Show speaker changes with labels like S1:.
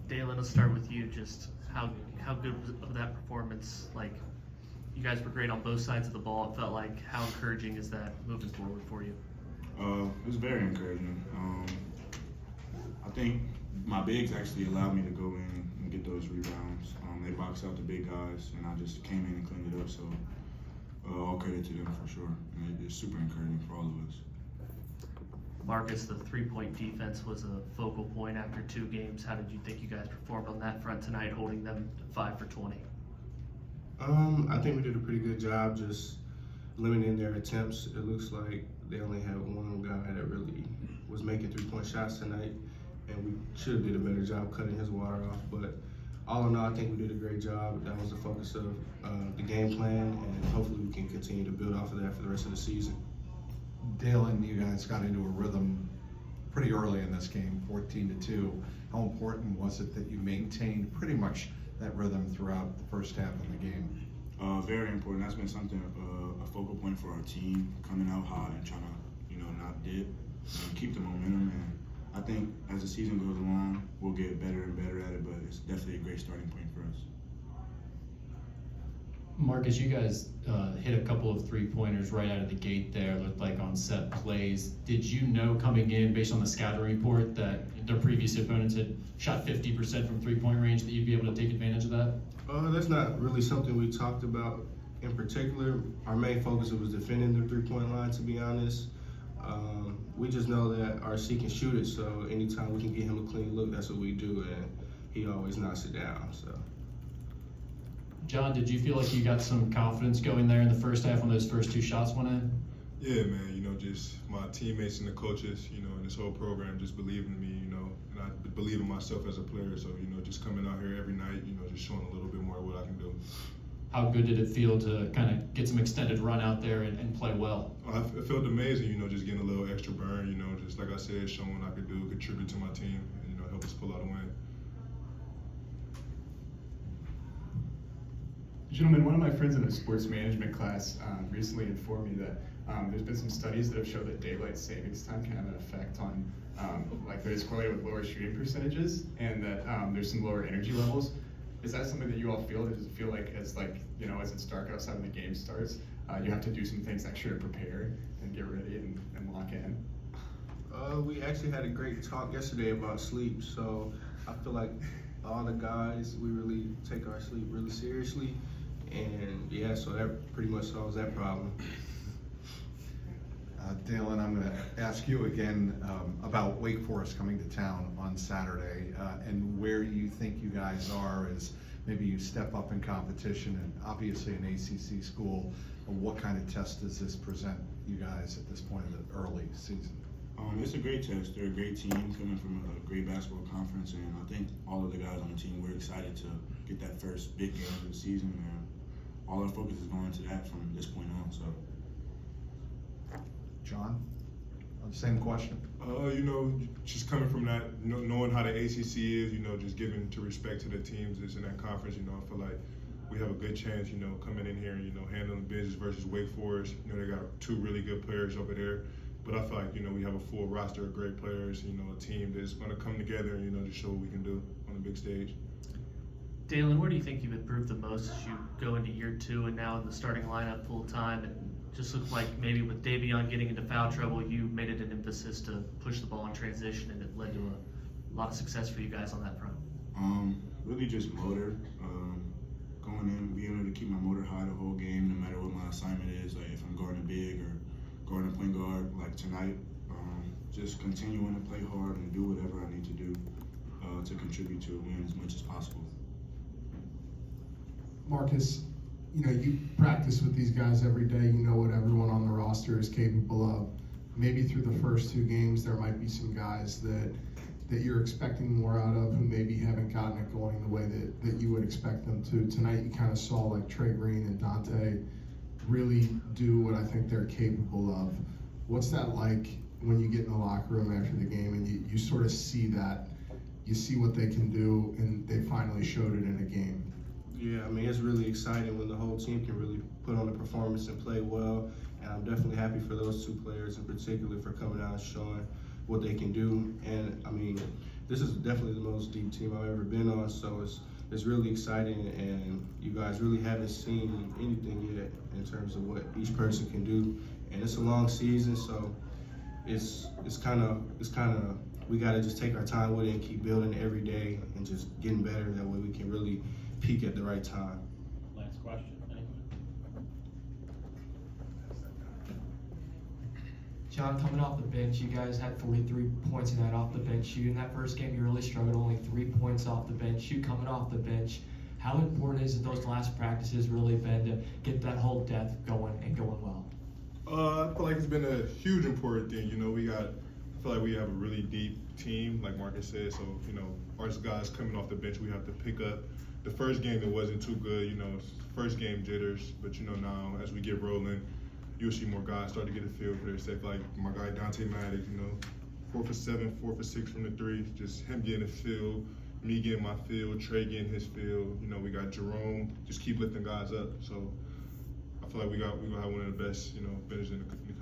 S1: Dailyn, let's start with you. Just how good of that performance? Like, you guys were great on both sides of the ball. It felt like, how encouraging is that moving forward for you?
S2: It was very encouraging. I think my bigs actually allowed me to go in and get those rebounds. They boxed out the big guys, and I just came in and cleaned it up. So all credit to them for sure. And it's super encouraging for all of us.
S1: Marcus, the three-point defense was a focal point after 2 games. How did you think you guys performed on that front tonight, holding them 5 for 20?
S3: I think we did a pretty good job just limiting their attempts. It looks like they only had one guy that really was making 3-point shots tonight, and we should have did a better job cutting his water off. But all in all, I think we did a great job. That was the focus of the game plan, and hopefully we can continue to build off of that for the rest of the season.
S4: Dailyn, you guys got into a rhythm pretty early in this game, 14-2. How important was it that you maintained pretty much that rhythm throughout the first half of the game?
S2: Very important. That's been something, a focal point for our team, coming out hot and trying to, not dip and keep the momentum. And I think as the season goes along, we'll get better and better at it, but it's definitely a great starting point for us.
S5: Marcus, you guys hit a couple of 3-pointers right out of the gate there, looked like on set plays. Did you know coming in, based on the scouting report, that their previous opponents had shot 50% from 3-point range, that you'd be able to take advantage of that?
S3: That's not really something we talked about in particular. Our main focus was defending the 3-point line, to be honest. We just know that our C can shoot it, so anytime we can get him a clean look, that's what we do, and he always knocks it down. So.
S5: John, did you feel like you got some confidence going there in the first half when those first 2 shots went in?
S6: Yeah, man, just my teammates and the coaches, and this whole program just believe in me, and I believe in myself as a player. So, just coming out here every night, just showing a little bit more of what I can do.
S5: How good did it feel to kind of get some extended run out there and play well?
S6: It felt amazing, just getting a little extra burn, just like I said, showing what I could do, contribute to my team, and, help us pull out a win.
S7: Gentlemen, one of my friends in a sports management class recently informed me that there's been some studies that have showed that daylight savings time can have an effect on, that it's correlated with lower shooting percentages, and that there's some lower energy levels. Is that something that you all feel? Does it feel like as it's dark outside when the game starts, you have to do some things extra to prepare and get ready and lock in?
S3: We actually had a great talk yesterday about sleep, so I feel like all the guys, we really take our sleep really seriously, and yeah, so that pretty much solves that problem.
S4: Dailyn, I'm going to ask you again about Wake Forest coming to town on Saturday, and where you think you guys are as maybe you step up in competition, and obviously an ACC school. What kind of test does this present you guys at this point in the early season?
S2: It's a great test. They're a great team coming from a great basketball conference, and I think all of the guys on the team, we're excited to get that first big game of the season, and all our focus is going to that from this point on. So.
S4: John, same question.
S6: Just coming from that, knowing how the ACC is, just giving to respect to the teams that's in that conference, I feel like we have a good chance, coming in here and, handling business versus Wake Forest. They got 2 really good players over there. But I feel like, we have a full roster of great players, a team that's going to come together and, just show what we can do on the big stage.
S1: Dailyn, where do you think you've improved the most as you go into year 2 and now in the starting lineup full time? And just looked like maybe with Davion getting into foul trouble, you made it an emphasis to push the ball in transition, and it led to a lot of success for you guys on that front.
S2: Really just motor. Going in, being able to keep my motor high the whole game, no matter what my assignment is. Like if I'm guarding a big or guarding a point guard, like tonight, just continuing to play hard and do whatever I need to do to contribute to a win as much as possible.
S8: Marcus, you practice with these guys every day. You know what everyone on the roster is capable of. Maybe through the first 2 games, there might be some guys that you're expecting more out of who maybe haven't gotten it going the way that you would expect them to. Tonight, you kind of saw like Trey Green and Dante really do what I think they're capable of. What's that like when you get in the locker room after the game and you sort of see that, you see what they can do, and they finally showed it in a game?
S3: Yeah, it's really exciting when the whole team can really put on a performance and play well, and I'm definitely happy for those 2 players in particular for coming out and showing what they can do. And this this is definitely the most deep team I've ever been on. So it's really exciting, and you guys really haven't seen anything yet in terms of what each person can do. And it's a long season, so it's kind of we got to just take our time with it and keep building every day and just getting better. That way we can really peak at the right time.
S9: Last question. Anyone?
S10: John, coming off the bench, you guys had 43 points in that off the bench. You in that first game, you really struggled, only 3 points off the bench. You coming off the bench, how important is it those last practices really been to get that whole depth going and going well?
S6: I feel like it's been a huge important thing. You know, I feel like we have a really deep team, like Marcus said. So, you know, our guys coming off the bench, we have to pick up. The first game, it wasn't too good. You know, first game jitters. But, you know, now as we get rolling, you'll see more guys start to get a feel for their set. Like my guy Dante Maddox, you know, 4 for 7, 4 for 6 from the three. Just him getting a feel, me getting my feel, Trey getting his feel. You know, we got Jerome. Just keep lifting guys up. So I feel like we're gonna have one of the best, you know, finishes in the